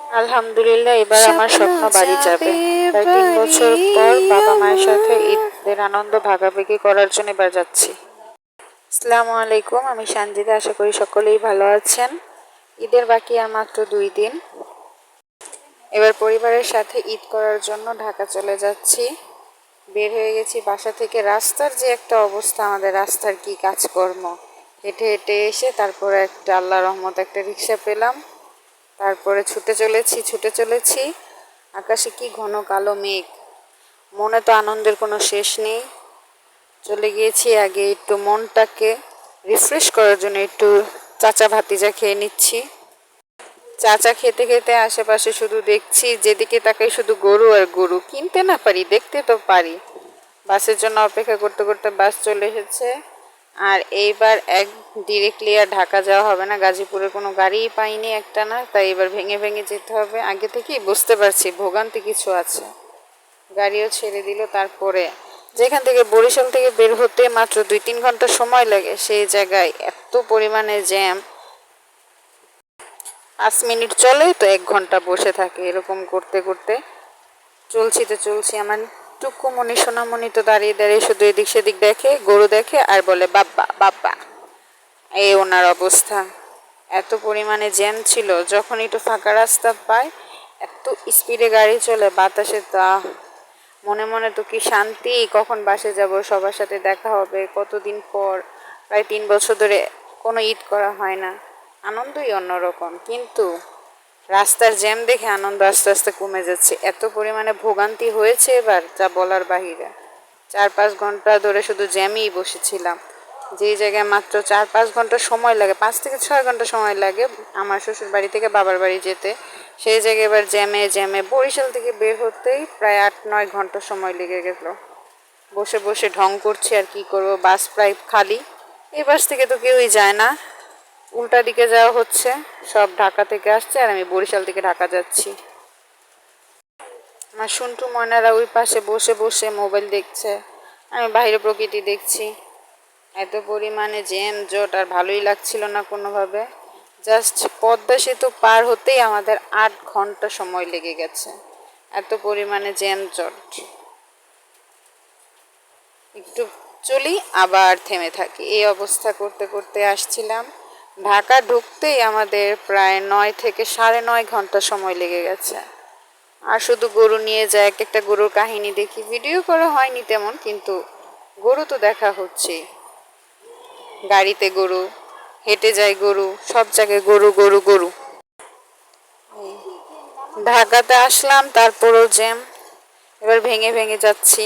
আলহামদুলিল্লাহ, এবার আমার স্বপ্ন বাড়ি যাবে। প্রায় 3 বছর পর বাবা মায়ের সাথে ঈদের আনন্দ ভাগাভাগি করার জন্য এবার যাচ্ছি। আসসালামু আলাইকুম, আমি সানজিদা। আশা করি সকলেই ভালো আছেন। ঈদের বাকি আর মাত্র 2 দিন। এবার পরিবারের সাথে ঈদ করার জন্য ঢাকা চলে যাচ্ছি। বের হয়ে গেছি বাসা থেকে। রাস্তার যে একটা অবস্থা, আমাদের রাস্তার কি কাজকর্ম। হেঁটে হেঁটে এসে তারপরে একটা আল্লাহ রহমত একটা রিক্সা পেলাম। তারপরে ছুটে চলেছি। আকাশে কি ঘন কালো মেঘ, মনে তো আনন্দের কোনো শেষ নেই। চলে গিয়েছি আগে একটু মনটাকে রিফ্রেশ করার জন্য একটু চাচা ভাতিজা খেয়ে নিচ্ছি। চাচা খেতে খেতে আশেপাশে শুধু দেখছি, যেদিকে তাকাই শুধু গরু আর গরু। কিনতে না পারি, দেখতে তো পারি। বাসের জন্য অপেক্ষা করতে করতে বাস চলে এসেছে। আর এইবার ডিরেক্টলি আর ঢাকা যাওয়া হবে না। গাজীপুরের কোনো গাড়িই পাইনি একটা না, তাই এবার ভেঙে ভেঙে যেতে হবে। আগে থেকেই বুঝতে পারছি ভোগান্তি কিছু আছে। গাড়িও ছেড়ে দিল। তারপরে যেখান থেকে বরিশাল থেকে বের হতে মাত্র 2-3 ঘন্টা সময় লাগে, সেই জায়গায় এত পরিমাণে জ্যাম। 5 মিনিট চলে তো 1 ঘন্টা বসে থাকে। এরকম করতে করতে চলছি। আমার টুকুমণি সোনামণি তো দাঁড়িয়ে দাঁড়িয়ে শুধু এদিক সেদিক দেখে, গরু দেখে আর বলে বাব্বা বাব্বা। এই ওনার অবস্থা। এত পরিমাণে জ্যাম ছিল। যখন একটু ফাঁকা রাস্তা পায়, এত স্পিডে গাড়ি চলে বাতাসে। তা মনে মনে তো কি শান্তি, কখন বাসে যাব, সবার সাথে দেখা হবে। কতদিন পর, প্রায় 3 বছর ধরে কোনো ঈদ করা হয় না। আনন্দই অন্যরকম, কিন্তু রাস্তার জ্যাম দেখে আনন্দ আস্তে আস্তে কমে যাচ্ছে। এত পরিমাণে ভোগান্তি হয়েছে এবার, যা বলার বাহিরে। 4-5 ঘন্টা ধরে শুধু জ্যামেই বসেছিলাম। যেই জায়গায় মাত্র 4-5 ঘন্টা সময় লাগে, 5 থেকে 6 ঘন্টা সময় লাগে আমার শ্বশুর বাড়ি থেকে বাবার বাড়ি যেতে, সেই জায়গায় এবার জ্যামে বরিশাল থেকে বের হতেই প্রায় 8-9 ঘন্টা সময় লেগে গেল। বসে বসে ঢং করছি, আর কি করব। বাস প্রায় খালি। এই বাস থেকে তো কেউই যায় না, উল্টা দিকে যাওয়া হচ্ছে। সব ঢাকা থেকে আসছে আর আমি বরিশাল থেকে ঢাকা যাচ্ছি। আমার সন্টু ময়নারা ওই পাশে বসে বসে মোবাইল দেখছে, আমি বাইরে প্রকৃতি দেখছি। এত পরিমাণে জ্যাম জট, আর ভালোই লাগছিল না কোনোভাবে। জাস্ট পদ্মা সেতু পার হতেই আমাদের 8 ঘন্টা সময় লেগে গেছে। এত পরিমাণে জ্যাম জট। একটু চলি আবার থেমে থাকি, এই অবস্থা করতে করতে আসছিলাম। ঢাকা ঢুকতেই আমাদের প্রায় 9 থেকে 9.5 ঘন্টা সময় লেগে গেছে। আর শুধু গরু নিয়ে যায়, একটা গরুর কাহিনী দেখি। ভিডিও করা হয়নি তেমন, কিন্তু গরু তো দেখা হচ্ছে। গাড়িতে গরু, হেঁটে যায় গরু, সব জায়গায় গরু গরু গরু। ঢাকাতে আসলাম, তারপরও জ্যাম। এবার ভেঙে ভেঙে যাচ্ছি।